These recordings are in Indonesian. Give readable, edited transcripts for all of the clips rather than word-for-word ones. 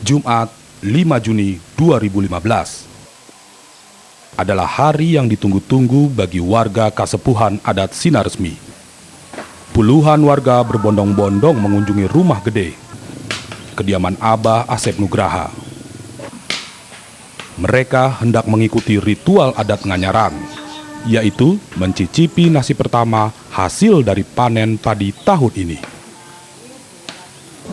Jumat 5 Juni 2015 adalah hari yang ditunggu-tunggu bagi warga Kasepuhan Adat Sinaresmi. Puluhan warga berbondong-bondong mengunjungi rumah gede, kediaman Abah Asep Nugraha. Mereka hendak mengikuti ritual adat Nganyaran, yaitu mencicipi nasi pertama hasil dari panen padi tahun ini.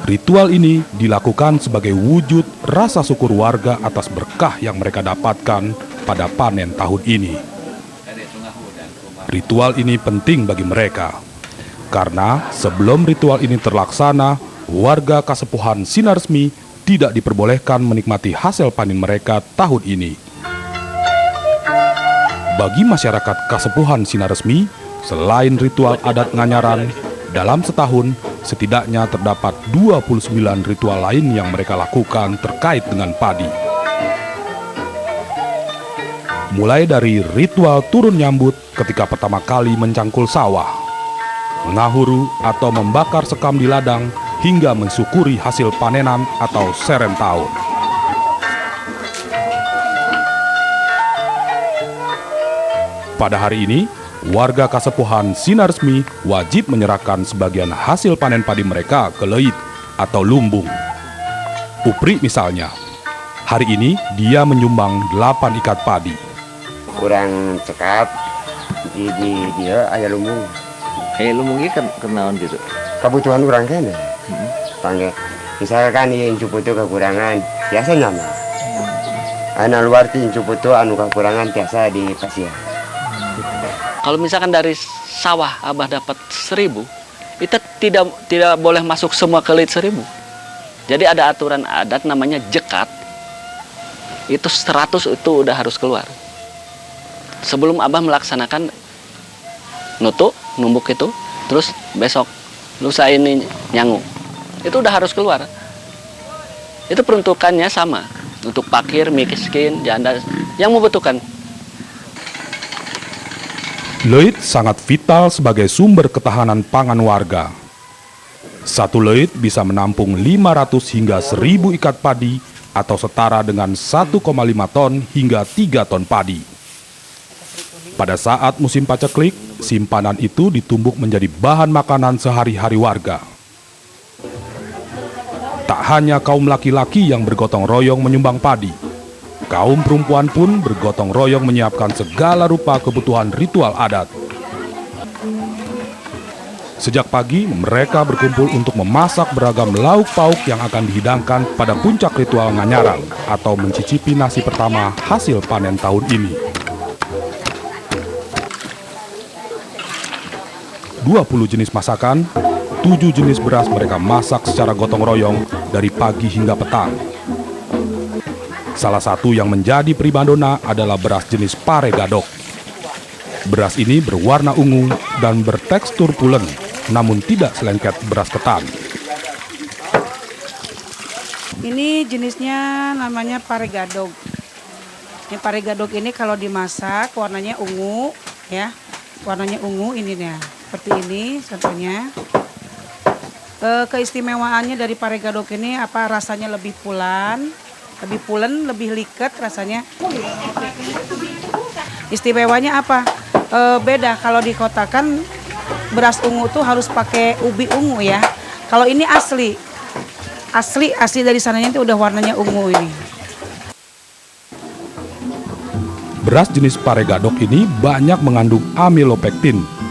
Ritual ini dilakukan sebagai wujud rasa syukur warga atas berkah yang mereka dapatkan pada panen tahun ini. Ritual ini penting bagi mereka, karena sebelum ritual ini terlaksana, warga Kasepuhan Sinaresmi tidak diperbolehkan menikmati hasil panen mereka tahun ini. Bagi masyarakat Kasepuhan Sinaresmi, selain ritual adat Nganyaran, dalam setahun setidaknya terdapat 29 ritual lain yang mereka lakukan terkait dengan padi. Mulai dari ritual turun nyambut ketika pertama kali mencangkul sawah, ngahuru atau membakar sekam di ladang, hingga mensyukuri hasil panenan atau serem tahun. Pada hari ini, warga Kasepuhan Sinaresmi wajib menyerahkan sebagian hasil panen padi mereka ke leit atau lumbung. Upri misalnya, hari ini dia menyumbang 8 ikat padi. Kurang cekap di dia aya lumbung. Lumbung ini kenaon gitu. Kebutuhan kurang kene. Panggil. Misalkan ieu incuputu kekurangan, biasanya mah. Anu luar ti incuputu anu kekurangan biasa di pasir. Kalau misalkan dari sawah Abah dapat 1.000, itu tidak boleh masuk semua ke leit 1.000. Jadi ada aturan adat namanya jekat. Itu 100 itu udah harus keluar. Sebelum Abah melaksanakan numbuk itu, terus besok lusa ini nyangu, itu udah harus keluar. Itu peruntukannya sama untuk fakir, miskin, janda yang membutuhkan. Leit sangat vital sebagai sumber ketahanan pangan warga. Satu leit bisa menampung 500 hingga 1.000 ikat padi atau setara dengan 1,5 ton hingga 3 ton padi. Pada saat musim paceklik, simpanan itu ditumbuk menjadi bahan makanan sehari-hari warga. Tak hanya kaum laki-laki yang bergotong royong menyumbang padi, kaum perempuan pun bergotong royong menyiapkan segala rupa kebutuhan ritual adat. Sejak pagi, mereka berkumpul untuk memasak beragam lauk pauk yang akan dihidangkan pada puncak ritual Nganyaran atau mencicipi nasi pertama hasil panen tahun ini. 20 jenis masakan, 7 jenis beras mereka masak secara gotong royong dari pagi hingga petang. Salah satu yang menjadi primadona adalah beras jenis Pare Gadok. Beras ini berwarna ungu dan bertekstur pulen, namun tidak selengket beras ketan. Ini jenisnya namanya Pare Gadok. Ini Pare Gadok ini kalau dimasak warnanya ungu, ya, warnanya ungu ini nih. Seperti ini contohnya. Keistimewaannya dari Pare Gadok ini apa, rasanya lebih pulen, lebih liket rasanya. Istimewanya apa? Beda kalau di kota kan beras ungu tuh harus pakai ubi ungu ya. Kalau ini asli dari sananya itu udah warnanya ungu ini. Beras jenis Pare Gadok ini banyak mengandung amilopektin.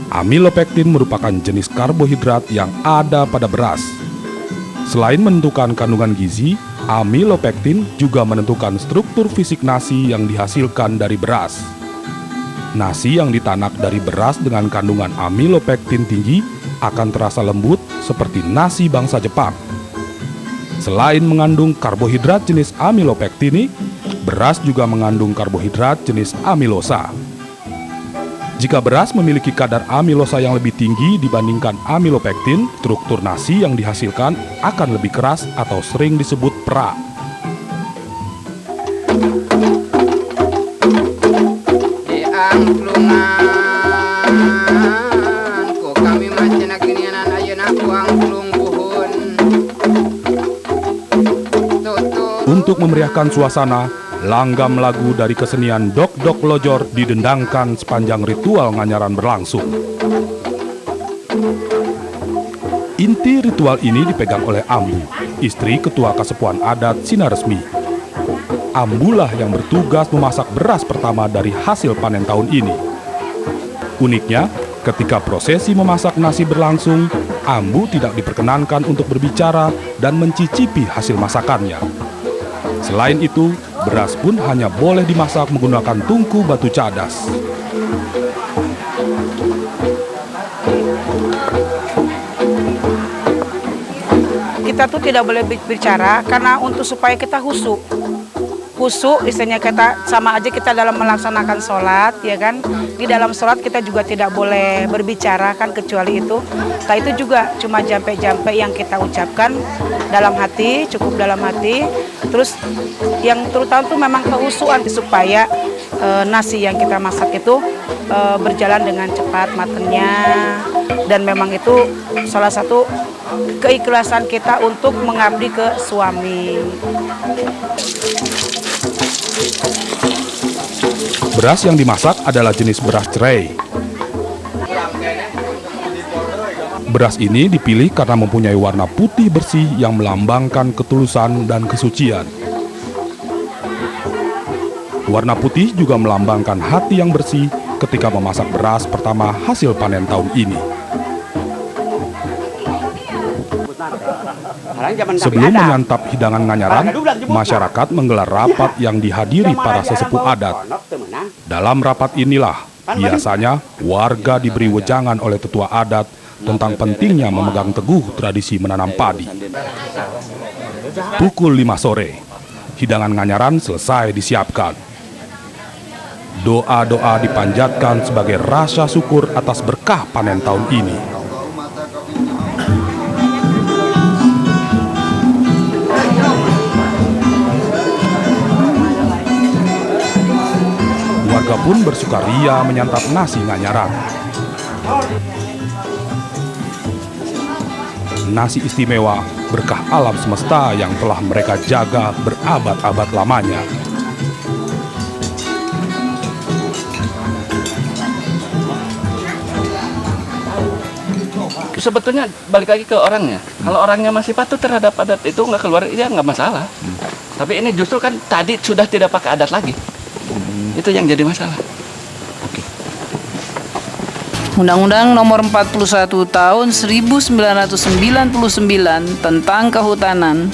Amilopektin merupakan jenis karbohidrat yang ada pada beras. Selain menentukan kandungan gizi, amilopektin juga menentukan struktur fisik nasi yang dihasilkan dari beras. Nasi yang ditanak dari beras dengan kandungan amilopektin tinggi akan terasa lembut seperti nasi bangsa Jepang. Selain mengandung karbohidrat jenis amilopektin, beras juga mengandung karbohidrat jenis amilosa. Jika beras memiliki kadar amilosa yang lebih tinggi dibandingkan amilopektin, struktur nasi yang dihasilkan akan lebih keras atau sering disebut perak. Untuk memeriahkan suasana, langgam lagu dari kesenian Dok-Dok Lojor didendangkan sepanjang ritual nganyaran berlangsung. Inti ritual ini dipegang oleh Ambu, istri ketua Kasepuan Adat Sinaresmi. Ambulah yang bertugas memasak beras pertama dari hasil panen tahun ini. Uniknya, ketika prosesi memasak nasi berlangsung, Ambu tidak diperkenankan untuk berbicara dan mencicipi hasil masakannya. Selain itu, beras pun hanya boleh dimasak menggunakan tungku batu cadas. Kita tuh tidak boleh bicara karena untuk supaya kita khusyuk. Khusyuk istilahnya kita sama aja kita dalam melaksanakan sholat, ya kan. Di dalam sholat kita juga tidak boleh berbicara kan, kecuali itu. Nah itu juga cuma jampe-jampe yang kita ucapkan dalam hati, cukup dalam hati. Terus yang terutama tuh memang kehusuan supaya nasi yang kita masak itu berjalan dengan cepat matangnya. Dan memang itu salah satu keikhlasan kita untuk mengabdi ke suami. Beras yang dimasak adalah jenis beras cerai. Beras ini dipilih karena mempunyai warna putih bersih yang melambangkan ketulusan dan kesucian. Warna putih juga melambangkan hati yang bersih ketika memasak beras pertama hasil panen tahun ini. Sebelum menyantap hidangan nganyaran, masyarakat menggelar rapat yang dihadiri para sesepuh adat. Dalam rapat inilah, biasanya warga diberi wejangan oleh tetua adat tentang pentingnya memegang teguh tradisi menanam padi. Pukul 5 sore, hidangan nganyaran selesai disiapkan. Doa-doa dipanjatkan sebagai rasa syukur atas berkah panen tahun ini. Warga pun bersukaria menyantap nasi nganyaran. Nasi istimewa berkah alam semesta yang telah mereka jaga berabad-abad lamanya. Sebetulnya balik lagi ke orangnya. Kalau orangnya masih patuh terhadap adat itu nggak keluar, ya nggak masalah. Tapi ini justru kan tadi sudah tidak pakai adat lagi. Itu yang jadi masalah. Undang-Undang Nomor 41 Tahun 1999 tentang Kehutanan